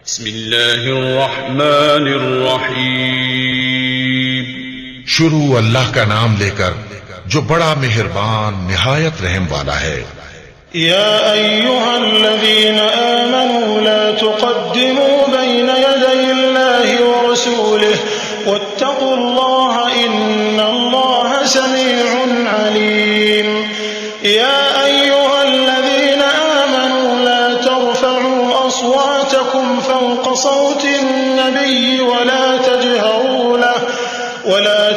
بسم اللہ الرحمن الرحیم شروع اللہ کا نام لے کر جو بڑا مہربان نہایت رحم والا ہے۔ يا أيها الذين آمنوا لا تقدموا بين يدي الله ورسوله واتقوا الله إن الله سميع عليم يا أيها الذين آمنوا لا ترفعوا أصواتكم فوق صوت النبي ولا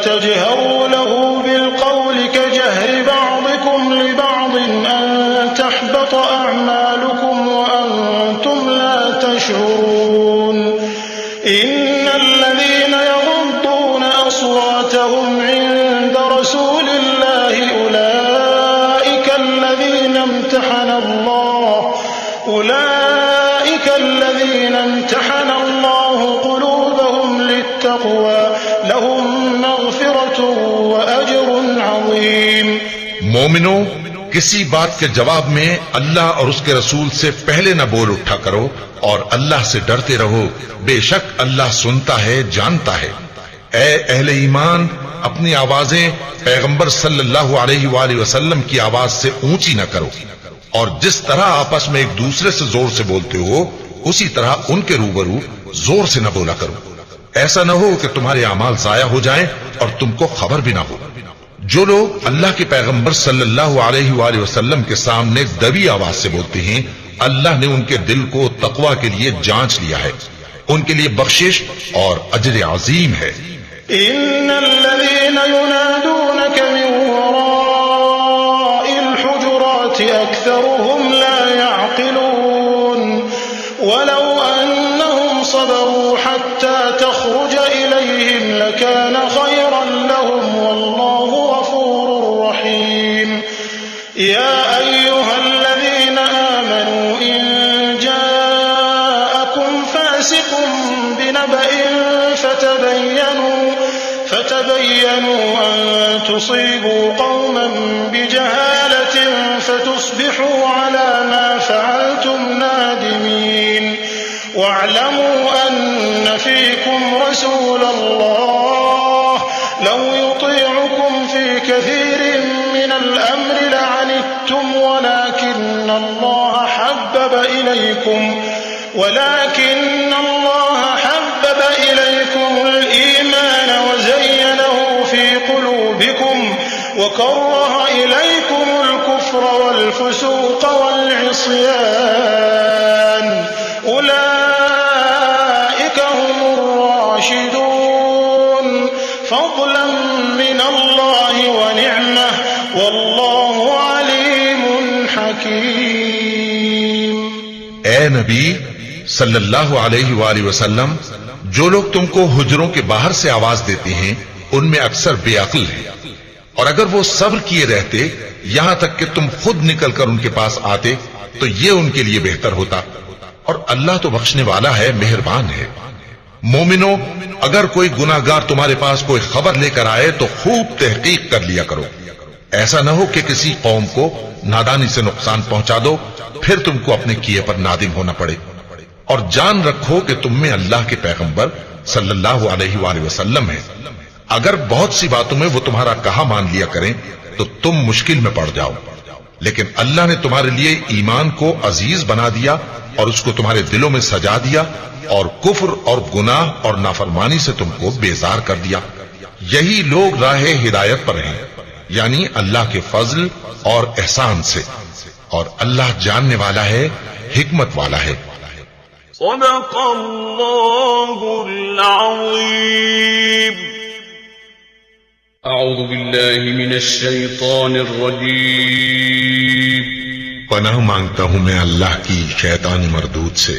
تجهروا له بالقول كجهر بعضكم لبعض أن تحبط أعمالكم وأنتم لا تشعرون إن الذين يغضون أصواتهم عند رسول الله أولئك الذين امتحن الله قلوبهم للتقوى لهم مغفرة وأجر عظيم۔ مومنو، کسی بات کے جواب میں اللہ اور اس کے رسول سے پہلے نہ بول اٹھا کرو اور اللہ سے ڈرتے رہو، بے شک اللہ سنتا ہے، جانتا ہے۔ اے اہل ایمان، اپنی آوازیں پیغمبر صلی اللہ علیہ وآلہ وسلم کی آواز سے اونچی نہ کرو، اور جس طرح آپس میں ایک دوسرے سے زور سے بولتے ہو اسی طرح ان کے روبرو زور سے نہ بولا کرو، ایسا نہ ہو کہ تمہارے اعمال ضائع ہو جائیں اور تم کو خبر بھی نہ ہو۔ جو لوگ اللہ کے پیغمبر صلی اللہ علیہ وآلہ وسلم کے سامنے دبی آواز سے بولتے ہیں، اللہ نے ان کے دل کو تقوی کے لیے جانچ لیا ہے، ان کے لیے بخشش اور اجر عظیم ہے۔ ان الذين ينادونك من وراء الحجرات اكثرهم لا يعقلون ولو انهم صبروا حتى تخرج اليهم لكان خيرا لهم والله غفور رحيم يا ايها الذين امنوا ان جاءكم فاسق بنبأ فتبينوا أن تصيبوا قوما بجهالة فتصبحوا على ما فعلتم نادمين واعلموا أن فيكم رسول الله لو يطيعكم في كثير من الأمر لعنتم ولكن الله حبب إليكم الإيمان وزينه في قلوبكم وكره إليكم الكفر والفسوق والعصيان أولئك هم الراشدون فضلا من الله ونعمة والله عليم حكيم۔ اے نبی صلی اللہ علیہ وآلہ وسلم، جو لوگ تم کو حجروں کے باہر سے آواز دیتے ہیں ان میں اکثر بے عقل ہیں، اور اگر وہ صبر کیے رہتے یہاں تک کہ تم خود نکل کر ان کے پاس آتے تو یہ ان کے لیے بہتر ہوتا، اور اللہ تو بخشنے والا ہے، مہربان ہے۔ مومنو، اگر کوئی گناہگار تمہارے پاس کوئی خبر لے کر آئے تو خوب تحقیق کر لیا کرو، ایسا نہ ہو کہ کسی قوم کو نادانی سے نقصان پہنچا دو پھر تم کو اپنے کیے پر نادم ہونا پڑے۔ اور جان رکھو کہ تم میں اللہ کے پیغمبر صلی اللہ علیہ وآلہ وسلم ہے، اگر بہت سی باتوں میں وہ تمہارا کہا مان لیا کریں تو تم مشکل میں پڑ جاؤ، لیکن اللہ نے تمہارے لیے ایمان کو عزیز بنا دیا اور اس کو تمہارے دلوں میں سجا دیا، اور کفر اور گناہ اور نافرمانی سے تم کو بیزار کر دیا۔ یہی لوگ راہ ہدایت پر ہیں، یعنی اللہ کے فضل اور احسان سے، اور اللہ جاننے والا ہے، حکمت والا ہے۔ صدق اللہ العظیم۔ اعوذ باللہ من الشیطان الرجیم۔ پناہ مانگتا ہوں میں اللہ کی شیطانی مردود سے۔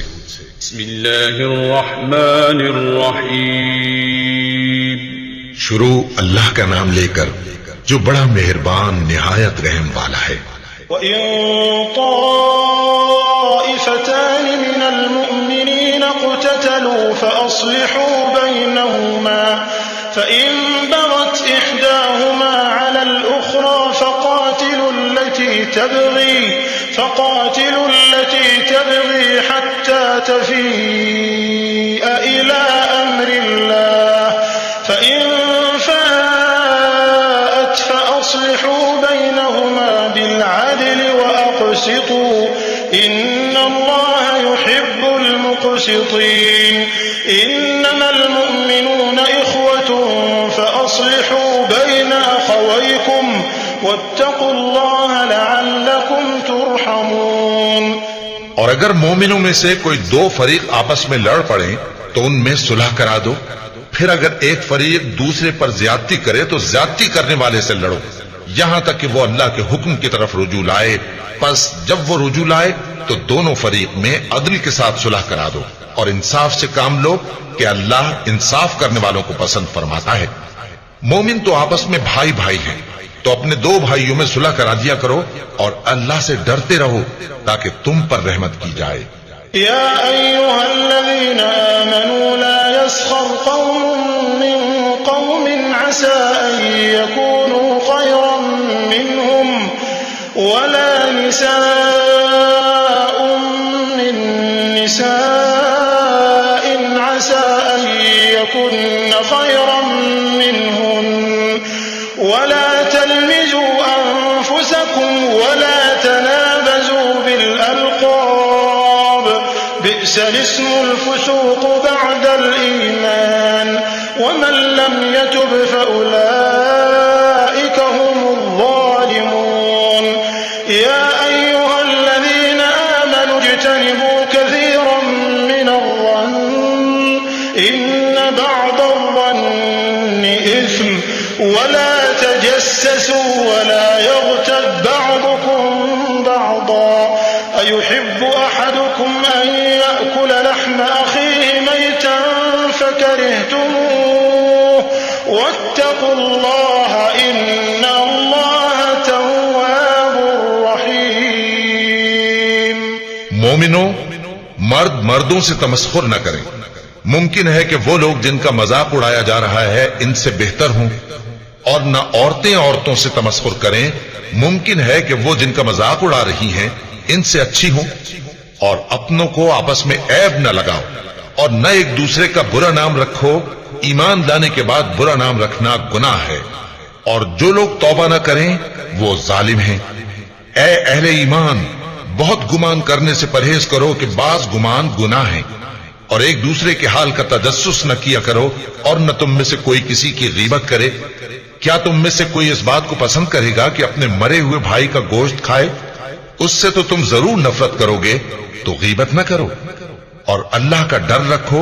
بسم اللہ الرحمن الرحیم۔ شروع اللہ کا نام لے کر جو بڑا مہربان نہایت رحم والا ہے۔ وَإِن طَائِفَتَانِ مِنَ الْمُؤْمِنِينَ اقْتَتَلُوا فَأَصْلِحُوا بَيْنَهُمَا فَإِن بَغَتْ إِحْدَاهُمَا عَلَى الْأُخْرَى فَقَاتِلُوا الَّتِي تَبْغِي حَتَّى تَفِيءَ مقسطين إنما المؤمنون إخوة فأصلحوا بين أخويكم واتقوا الله لعلكم ترحمون. اور اگر مومنوں میں سے کوئی دو فریق آپس میں لڑ پڑیں تو ان میں صلح کرا دو. پھر اگر ایک فریق دوسرے پر زیادتی کرے تو زیادتی کرنے والے سے لڑو یہاں تک کہ وہ اللہ کے حکم کی طرف رجوع لائے. پس جب وہ رجوع لائے تو دونوں فریق میں عدل کے ساتھ صلح کرا دو اور انصاف سے کام لو کہ اللہ انصاف کرنے والوں کو پسند فرماتا ہے. مومن تو آپس میں بھائی بھائی ہیں تو اپنے دو بھائیوں میں صلح کرا دیا کرو اور اللہ سے ڈرتے رہو تاکہ تم پر رحمت کی جائے. يا أيها الذين آمنوا لا يسخر قوم من قوم عسى أن يكونوا خيرا منهم ولا نساء من نساء عسى أن يكن خيرا منهن ولا تلمزوا أنفسكم ولا تنابزوا بالألقاب بئس الاسم الفسوق بعد الإيمان ومن لم يتب فأولئك هم الظالمون. يا أيها الذين آمنوا اجتنبوا كثيرا من الظن إن بعض الظن إثم ولا تجسسوا ولا يغتب بعضكم بعضا أيحب أحدكم أن يأكل لحم أخيه ميتا فكرهتموه واتقوا الله إن الله تواب رحيم. مومنوں مرد مردوں سے تمسخر نہ کریں. ممکن ہے کہ وہ لوگ جن کا مذاق اڑایا جا رہا ہے ان سے بہتر ہوں اور نہ عورتیں عورتوں سے تمسخر کریں. ممکن ہے کہ وہ جن کا مذاق اڑا رہی ہیں ان سے اچھی ہوں. اور اپنوں کو آپس میں عیب نہ لگاؤ اور نہ ایک دوسرے کا برا نام رکھو. ایمان لانے کے بعد برا نام رکھنا گناہ ہے اور جو لوگ توبہ نہ کریں وہ ظالم ہیں. اے اہل ایمان بہت گمان کرنے سے پرہیز کرو کہ بعض گمان گناہ ہیں اور ایک دوسرے کے حال کا تجسس نہ کیا کرو اور نہ تم میں سے کوئی کسی کی غیبت کرے. کیا تم میں سے کوئی اس بات کو پسند کرے گا کہ اپنے مرے ہوئے بھائی کا گوشت کھائے؟ اس سے تو تم ضرور نفرت کرو گے. تو غیبت نہ کرو اور اللہ کا ڈر رکھو.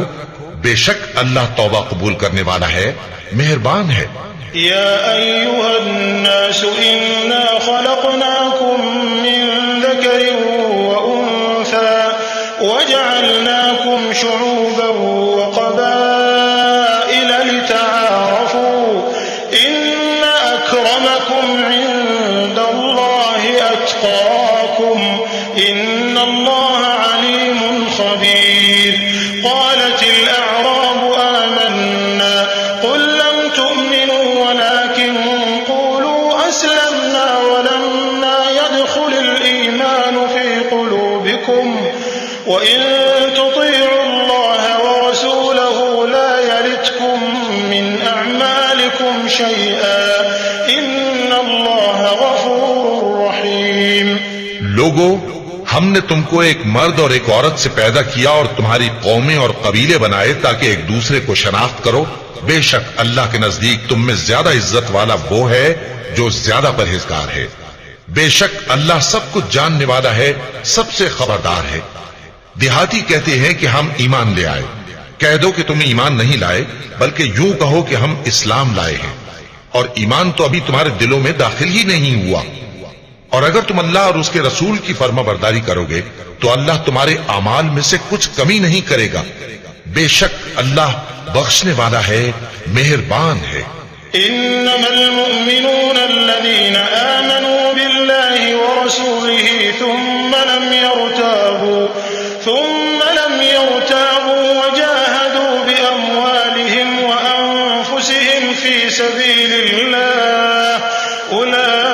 بے شک اللہ توبہ قبول کرنے والا ہے مہربان ہے. يا أيها الناس إنا خلقناكم من ذكر وأنثى وجعلناكم شعوبا وقبائل لتعارفوا إن أكرمكم عند الله أتقاكم إن الله عليم خبير. قالت الأعراب آمنا قل لم تؤمنوا ولكن قولوا أسلمنا ولما يدخل الإيمان في قلوبكم وإن تطيعوا الله ورسوله لا يلتكم من أعمالكم شيئا إن الله غفور رحيم. لوگو ہم نے تم کو ایک مرد اور ایک عورت سے پیدا کیا اور تمہاری قومیں اور قبیلے بنائے تاکہ ایک دوسرے کو شناخت کرو. بے شک اللہ کے نزدیک تم میں زیادہ عزت والا وہ ہے جو زیادہ پرہیزگار ہے. بے شک اللہ سب کچھ جاننے والا ہے سب سے خبردار ہے. دیہاتی کہتے ہیں کہ ہم ایمان لے آئے. کہہ دو کہ تم ایمان نہیں لائے بلکہ یوں کہو کہ ہم اسلام لائے ہیں اور ایمان تو ابھی تمہارے دلوں میں داخل ہی نہیں ہوا. اور اگر تم اللہ اور اس کے رسول کی فرما برداری کرو گے تو اللہ تمہارے اعمال میں سے کچھ کمی نہیں کرے گا. بے شک اللہ بخشنے والا ہے مہربان ہے. إنما المؤمنون الذين آمنوا بالله ورسوله ثم لم يرتابوا وجاهدوا بأموالهم وأنفسهم في سبيل الله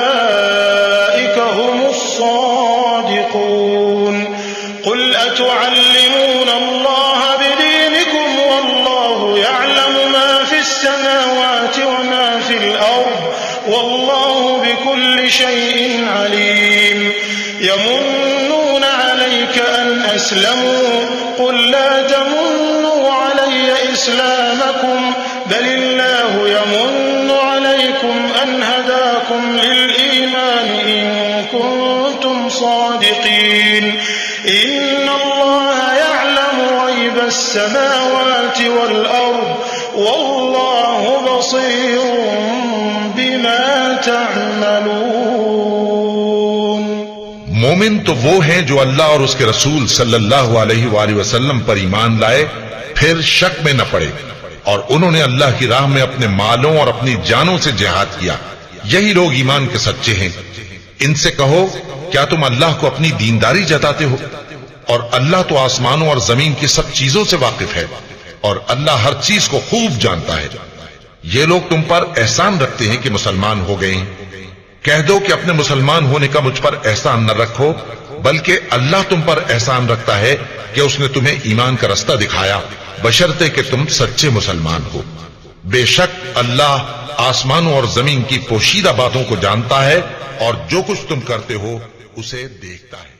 أولئك هم الصادقون. قل أتعلمون الله بدينكم والله يعلم ما في السماوات وما في الأرض والله بكل شيء عليم. يمنون عليك أن أسلموا قل لا بل الله يمن عليكم أن هداكم للإيمان إن كنتم صادقين إن الله يعلم غيب السماوات والأرض والله بصير بما تعملون. مومن تو وہ ہیں جو اللہ اور اس کے رسول صلی اللہ علیہ وآلہ وسلم پر ایمان لائے پھر شک میں نہ پڑے اور انہوں نے اللہ کی راہ میں اپنے مالوں اور اپنی جانوں سے جہاد کیا. یہی لوگ ایمان کے سچے ہیں. ان سے کہو کیا تم اللہ کو اپنی دینداری جتاتے ہو؟ اور اللہ تو آسمانوں اور زمین کی سب چیزوں سے واقف ہے اور اللہ ہر چیز کو خوب جانتا ہے. یہ لوگ تم پر احسان رکھتے ہیں کہ مسلمان ہو گئے ہیں. کہہ دو کہ اپنے مسلمان ہونے کا مجھ پر احسان نہ رکھو بلکہ اللہ تم پر احسان رکھتا ہے کہ اس نے تمہیں ایمان کا رستہ دکھایا بشرطے کہ تم سچے مسلمان ہو. بے شک اللہ آسمانوں اور زمین کی پوشیدہ باتوں کو جانتا ہے اور جو کچھ تم کرتے ہو اسے دیکھتا ہے.